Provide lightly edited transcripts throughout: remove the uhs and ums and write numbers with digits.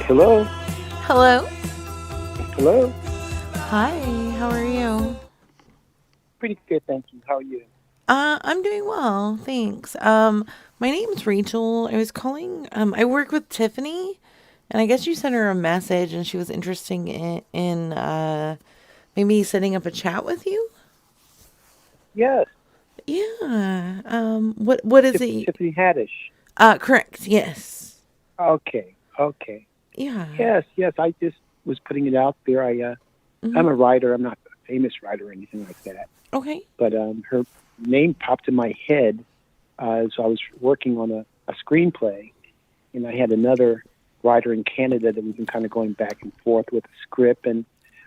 Hello? Hello. Hello? Hi. How are you? Pretty good, thank you. How are you? I'm doing well, thanks. My name's Rachel. I was calling. I work with Tiffany, and I guess you sent her a message, and she was interested in maybe setting up a chat with you. Yes, Yeah. What is it? Tiffany Haddish. Correct. Yes. Okay, okay. Yeah. Yes, I just was putting it out there. I'm Hmm. a writer. I'm not a famous writer or anything like that. Okay. But her name popped in my head. So I was working on a screenplay, and I had another writer in Canada that we've been kind of going back and forth with a script. And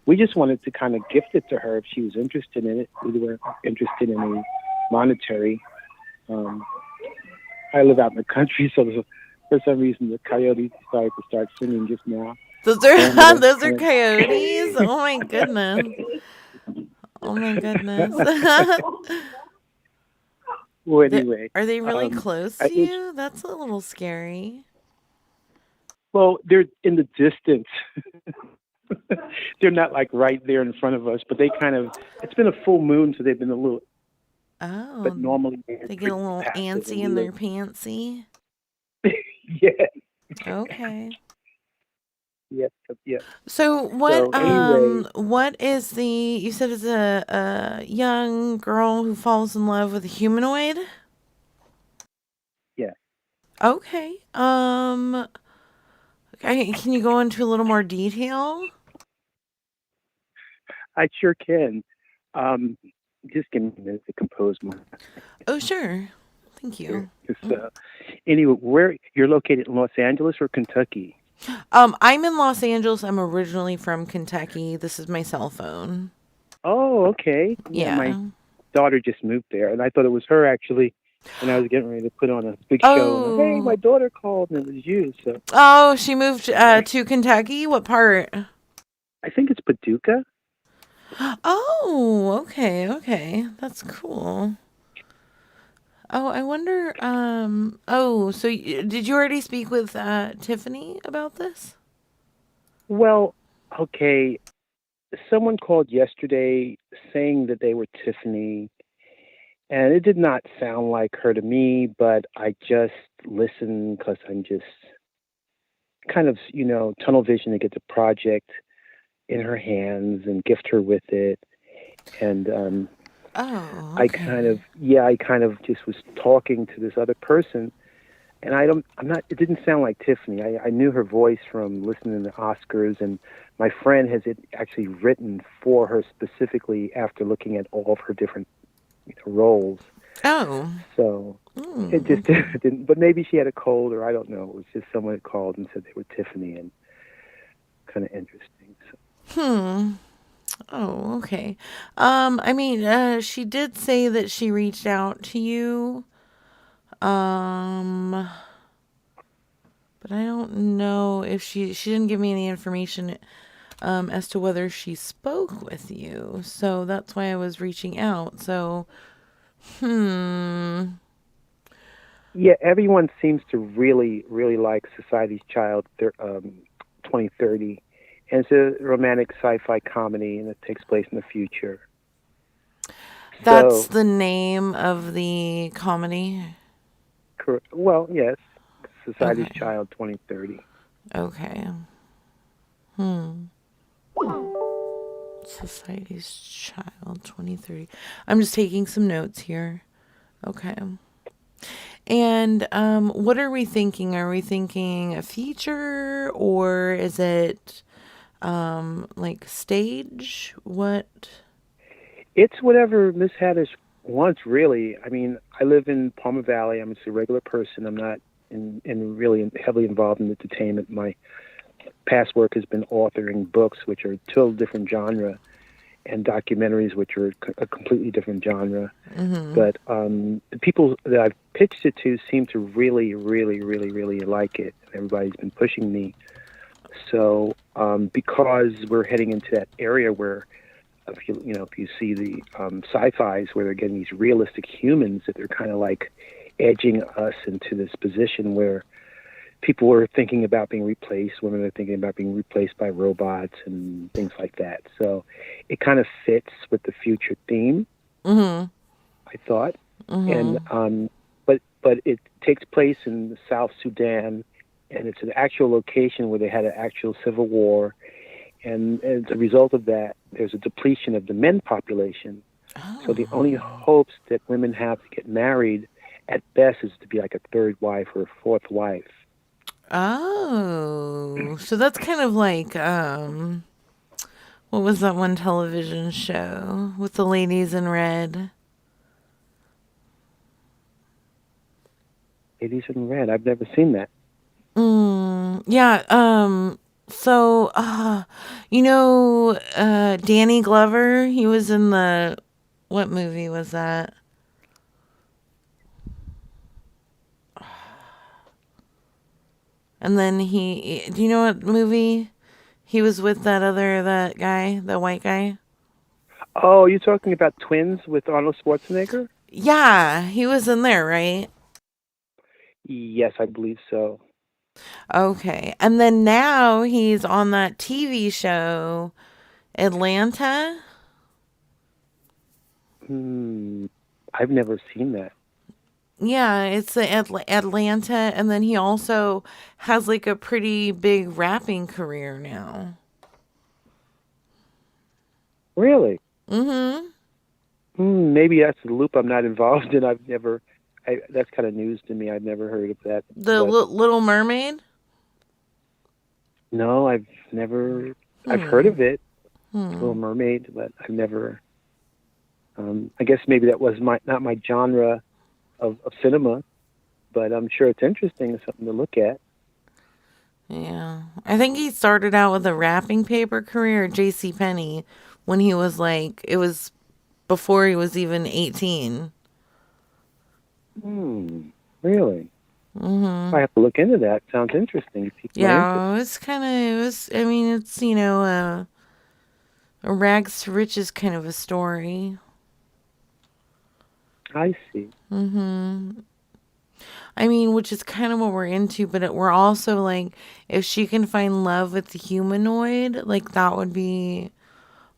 we just wanted to kind of gift it to her if she was interested in it. We were interested in a monetary. Um, I live out in the country, so for some reason the coyotes decided to start singing just now, Those and I'm gonna are those are kind coyotes. Oh my goodness. of. Oh my goodness. Well, They- anyway, Are they really um, close to it's you? That's a little scary. well, they're in the distance. They're not like right there in front of us, but they kind of. It's been a full moon, so they've been a little. But Oh, normally they're they get a pretty little passive, antsy and we in live. their pantsy. Yeah, Okay. yes, yes. So So anyway, what is the you said it's a young girl who falls in love with a humanoid? yeah, Okay. Okay, can you go into a little more detail? I sure can. Um, just give me a minute to compose my Oh, sure. Thank here. you. Just, anyway, where you're located in Los Angeles or Kentucky? I'm in Los Angeles. I'm originally from Kentucky. This is my cell phone. Oh, okay. Yeah, my Yeah. daughter just moved there, and I thought it was her actually. And I was getting ready to put on a big show, and hey, my Oh, daughter called, and it was you. So oh, she moved anyway, to Kentucky. What part? I think it's Paducah. Oh, okay, okay. That's cool. Oh, I wonder. Oh, so did you already speak with Tiffany about this? Well, okay. Someone called yesterday saying that they were Tiffany, and it did not sound like her to me. But I just listened because I'm just kind of, tunnel vision to get the project in her hands and gift her with it. And Oh, I okay. kind of, yeah, I kind of just was talking to this other person, and I'm not. It didn't sound like Tiffany. I knew her voice from listening to the Oscars, and my friend has it actually written for her specifically after looking at all of her different roles. Oh, So it just okay. didn't. But maybe she had a cold, or I don't know. It was just someone that called and said they were Tiffany, and kind of interesting. So. Hmm. Oh, okay. I mean, she did say that she reached out to you. Um, but I don't know if she didn't give me any information as to whether she spoke with you. So that's why I was reaching out. So, hmm. Yeah, everyone seems to really, really like Society's Child 2030. And it's a romantic sci-fi comedy, and it takes place in the future. That's So, the name of the comedy. well, yes, Society's Okay. Child 2030. Okay. Hmm. Society's Child 2030. I'm just taking some notes here. Okay. And what are we thinking? Are we thinking a feature or is it like stage? What? It's whatever Miss Haddish wants, really. I mean, I live in Palmer Valley. I'm just a regular person. I'm not really heavily involved in entertainment. My past work has been authoring books, which are totally different genre, and documentaries, which are a completely different genre. Mm-hmm. But the people that I've pitched it to seem to really, really, really, really like it. Everybody's been pushing me. So because we're heading into that area where, if you see the sci-fi's where they're getting these realistic humans, that they're kind of like edging us into this position where people were thinking about being replaced. Women are thinking about being replaced by robots and things like that. So it kind of fits with the future theme, Mm-hmm. I thought. And Mm-hmm. but it takes place in the South Sudan, and it's an actual location where they had an actual civil war. And as a result of that, there's a depletion of the men population. So the only Oh. hopes that women have to get married at best is to be like a third wife or a fourth wife. Oh. So that's kind of like what was that one television show with the ladies in red? Ladies in Red. I've never seen that. Yeah, so Danny Glover, he was in the what movie was that? And then do you know what movie he was with that guy, the white guy? Oh, you're talking about Twins with Arnold Schwarzenegger? Yeah, he was in there, right? Yes, I believe so. Okay. And then now he's on that TV show, Atlanta. Hmm. I've never seen that. Yeah, it's the Atlanta. And then he also has like a pretty big rapping career now. Really? Mm-hmm. Maybe that's the loop I'm not involved in. I've never. That's kind of news to me. I've never heard of that. The But Little Mermaid. no, I've never. I've heard Hmm. of it, Little Hmm. Mermaid, but I've never. I guess maybe that was my not my genre of cinema, but I'm sure it's interesting. It's something to look at. Yeah. I think he started out with a wrapping paper career at J.C. Penney when he was like, it was before he was even 18. Hmm. Really? Mm-hmm. I have to look into that. Sounds interesting. It piqued my interest. Yeah, I mean, it's, a rags to riches kind of a story. I see. Mm-hmm. I mean, which is kind of what we're into, but we're also like, if she can find love with the humanoid, like that would be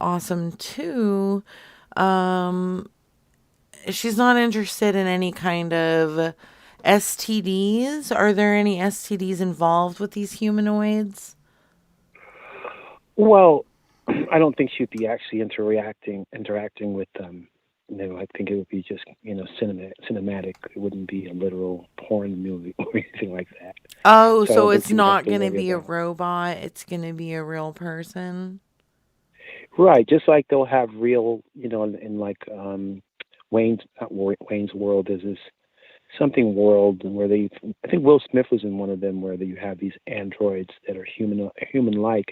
awesome too. Um, she's not interested in any kind of STDs. Are there any STDs involved with these humanoids? Well, I don't think she'd be actually interacting with them. I think it would be just cinematic. It wouldn't be a literal porn movie or anything like that. Oh, So I so don't think it's she would have not to going to worry be a about. robot, it's going to be a real person. Right, just like they'll have real, in like Wayne's not Wayne's World. There's this something world where I think Will Smith was in one of them where you have these androids that are human-like.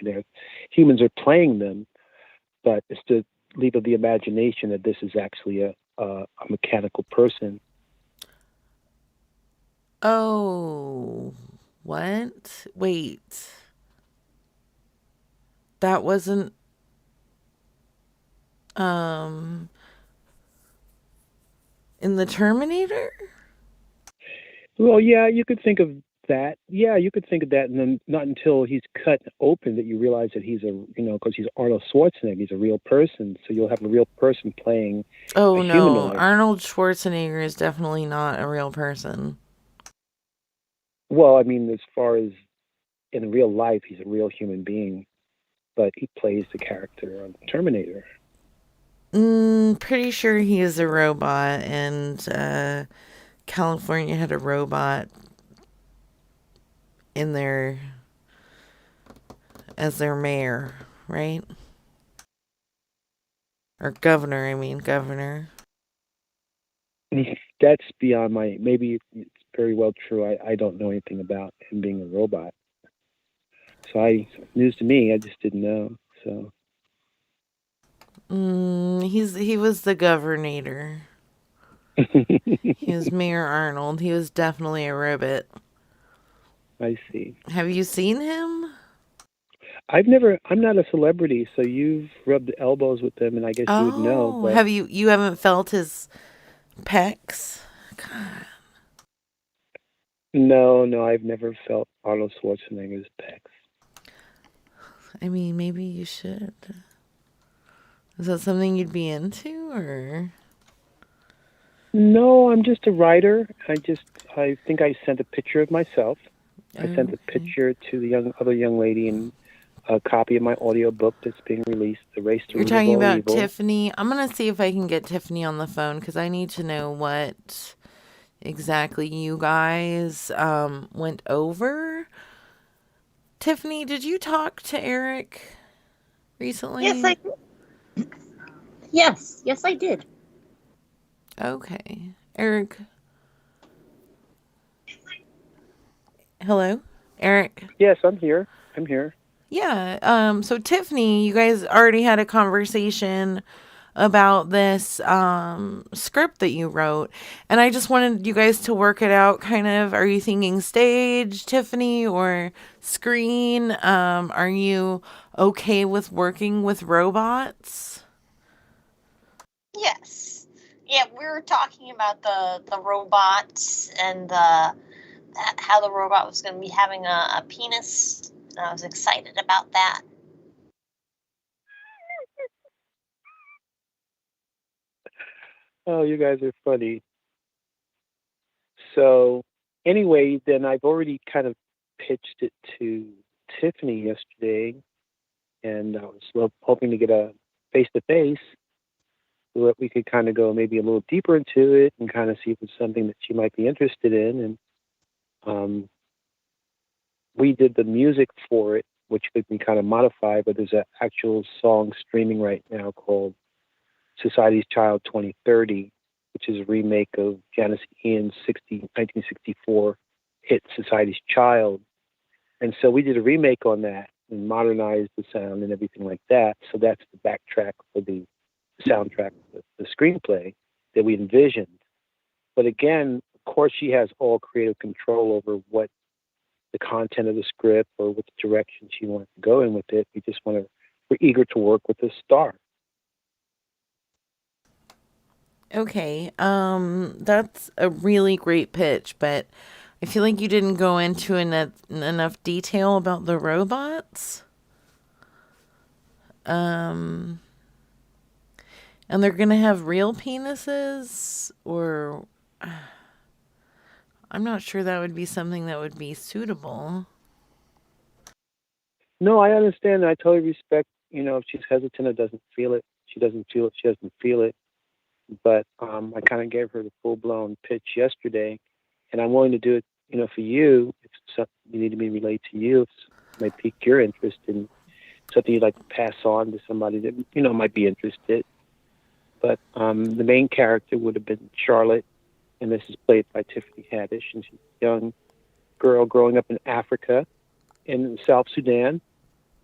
Humans are playing them, but it's to leave of the imagination that this is actually a mechanical person. Oh, what? Wait. That wasn't um in the Terminator? Well, yeah, you could think of that. Yeah, you could think of that, and then not until he's cut open that you realize that because he's Arnold Schwarzenegger, he's a real person. So you'll have a real person playing a Oh no, humanoid. Arnold Schwarzenegger is definitely not a real person. Well, I mean, as far as in real life, he's a real human being, but he plays the character on Terminator. Pretty sure he is a robot, and California had a robot in there as their mayor, right? Or governor, I mean, governor. That's beyond my. Maybe it's very well true. I don't know anything about him being a robot, so news to me. I just didn't know. So He was the governor. He was Mayor Arnold. He was definitely a robot. I see. Have you seen him? I've never. I'm not a celebrity, so you've rubbed elbows with them, and I guess you would know. Oh, But you haven't felt his pecs? God. no, no, I've never felt Arnold Schwarzenegger's pecs. I mean, maybe you should. Is that something you'd be into, or? No, I'm just a writer. I think I sent a picture of myself. I sent a Okay. picture to the other young lady and a copy of my audiobook that's being released, The Race to You're Remove talking All about Evil. Tiffany. I'm gonna see if I can get Tiffany on the phone because I need to know what exactly you guys went over. Tiffany, did you talk to Eric Yes, recently? yes, I did. Okay. Eric, hello? Eric? Yes, I'm here. I'm here. Yeah. So Tiffany, you guys already had a conversation about this script that you wrote, and I just wanted you guys to work it out. Kind of, are you thinking stage, Tiffany, or screen? Are you okay with working with robots? Yes. Yeah, we were talking about the robots and the how the robot was going to be having a penis. And I was excited about that. Oh, you guys are funny. So, anyway, then I've already kind of pitched it to Tiffany yesterday, and I was hoping to get a face to face so that we could kind of go maybe a little deeper into it and kind of see if it's something that she might be interested in. And um, we did the music for it, which could be kind of modified, but there's an actual song streaming right now called Society's Child 2030, which is a remake of Janis Ian's 1964 hit Society's Child. And so we did a remake on that and modernized the sound and everything like that. So that's the backtrack for the soundtrack, the screenplay that we envisioned. But again, of course, she has all creative control over what the content of the script or what the direction she wants to go in with it. We're eager to work with the star. Okay. That's a really great pitch, but I feel like you didn't go into enough detail about the robots. Um, and they're gonna have real penises, or I'm not sure that would be something that would be suitable. No, I understand. I totally respect, if she's hesitant or doesn't feel it, she doesn't feel it, she doesn't feel it. But I kind of gave her the full blown pitch yesterday, and I'm willing to do it, for you. If it's something you need me to relate to you, if it might pique your interest in something you'd like to pass on to somebody that, might be interested. But the main character would have been Charlotte, and this is played by Tiffany Haddish, and she's a young girl growing up in Africa, in South Sudan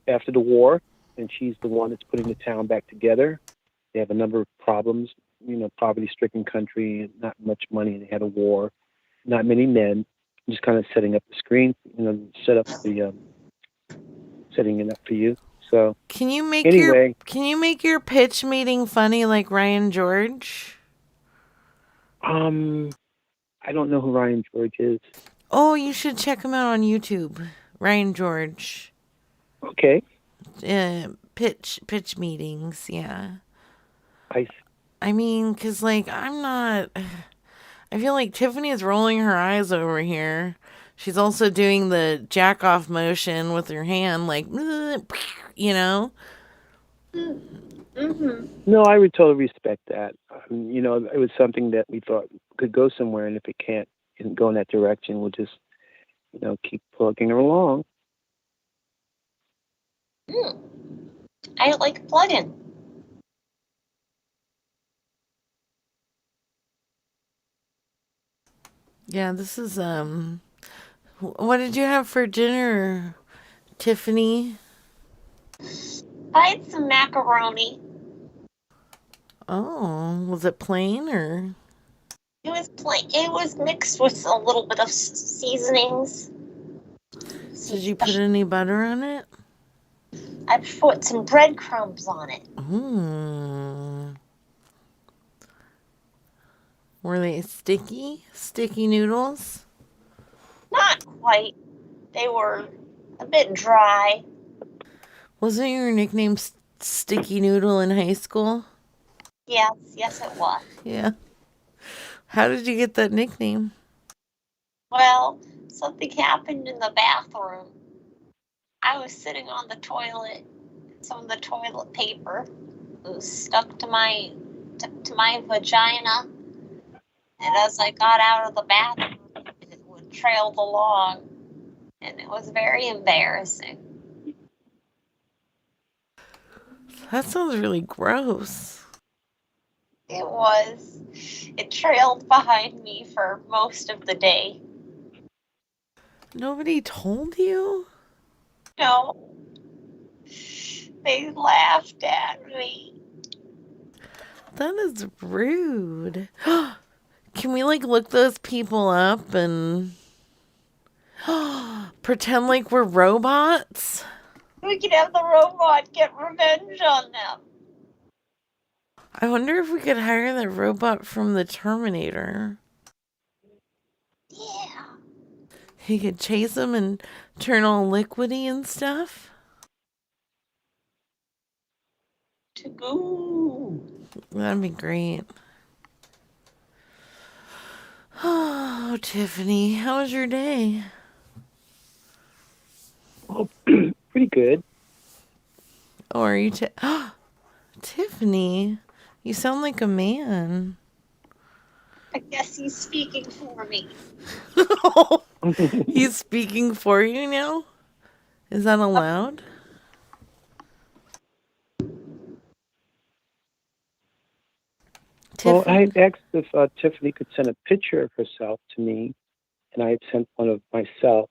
after the war, and she's the one that's putting the town back together. They have a number of problems, poverty-stricken country, not much money. They had a war, not many men. Just kind of setting up the screen, setting it up for you. So anyway, Can you make your pitch meeting funny like Ryan George? um, I don't know who Ryan George is. Oh, you should check him out on YouTube. Ryan George. Okay, Pitch meetings, yeah. I I mean, cause like I'm not. I feel like Tiffany is rolling her eyes over here. She's also doing the jack off motion with her hand, like, you know. Mm-hmm. no, I would totally respect that. It was something that we thought could go somewhere, and if it can't go in that direction, we'll just keep plugging her along. Mm. I like plug-in. Yeah, this is What did you have for dinner, Tiffany? I had some macaroni. Oh, was it plain or It was plain. It was mixed with a little bit of seasonings. did you put any butter on it? I put some breadcrumbs on it. Hmm. Were they sticky? Sticky noodles? Not quite. They were a bit dry. Wasn't your nickname Sticky Noodle in high school? Yes, it was. Yeah. How did you get that nickname? Well, something happened in the bathroom. I was sitting on the toilet. Some of the toilet paper was stuck to my vagina, and as I got out of the bathroom, it would trail along, and it was very embarrassing. That sounds really gross. It was. It trailed behind me for most of the day. Nobody told you? No, they laughed at me. That is rude. Can we look those people up and pretend like we're robots? We could have the robot get revenge on them. I wonder if we could hire that robot from the Terminator. Yeah. He could chase them and turn all liquidy and stuff. To go. That'd be great. Oh, Tiffany, how was your day? Oh, pretty good. Oh, are you Tiffany, you sound like a man. I guess he's speaking for me. He's speaking for you now? Is that allowed? Well, I had asked if Tiffany could send a picture of herself to me, and I had sent one of myself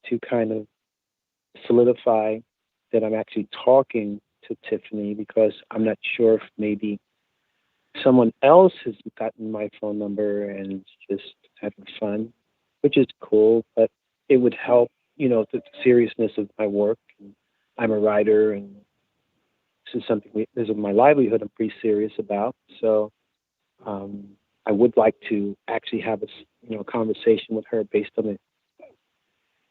to kind of solidify that I'm actually talking to Tiffany, because I'm not sure if maybe someone else has gotten my phone number and is just having fun, which is cool, but it would help, the seriousness of my work. I'm a writer, and this is something this is my livelihood I'm pretty serious about. So I would like to actually have a conversation with her based on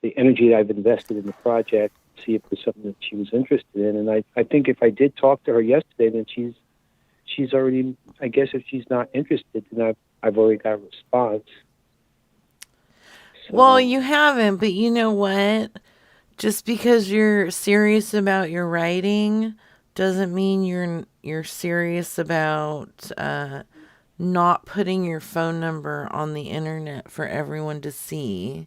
the energy that I've invested in the project, see if there's something that she was interested in. And I think if I did talk to her yesterday, then she's already, I guess if she's not interested, then I've already got a response. So, well, you haven't, but you know what? Just because you're serious about your writing doesn't mean you're serious about not putting your phone number on the internet for everyone to see.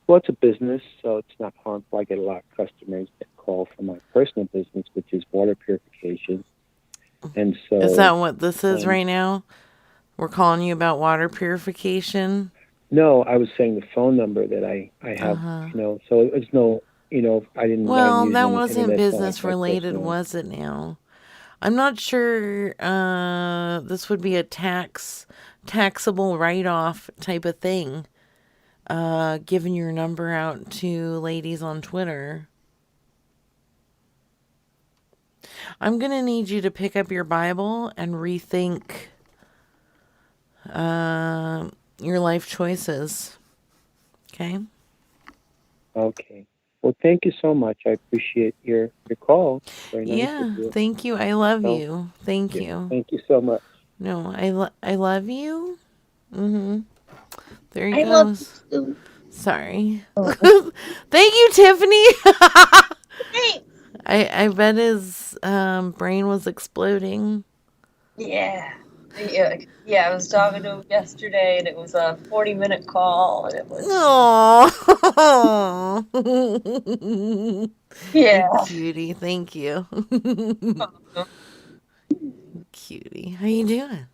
well, it's a business, so it's not harmful. I get a lot of customers that call for my personal business, which is water purification. And so, is that what this is right now? We're calling you about water purification? No, I was saying the phone number that I have, so it was no, I didn't Well, use that any wasn't internet, business related, was it now? I'm not sure this would be a taxable write-off type of thing, giving your number out to ladies on Twitter. I'm going to need you to pick up your Bible and rethink your life choices. Okay? Okay. Well, thank you so much. I appreciate your call. Very nice of you. Thank you. I love you. Thank you. Thank you so much. No, I love you. Mm-hmm. There he I goes. love you. Sorry. Thank you, Tiffany. Thanks. I bet his brain was exploding. Yeah. I was talking to him yesterday, and it was a 40-minute call, and it was... Aww. Yeah. Cutie, thank you. Cutie. How you doing?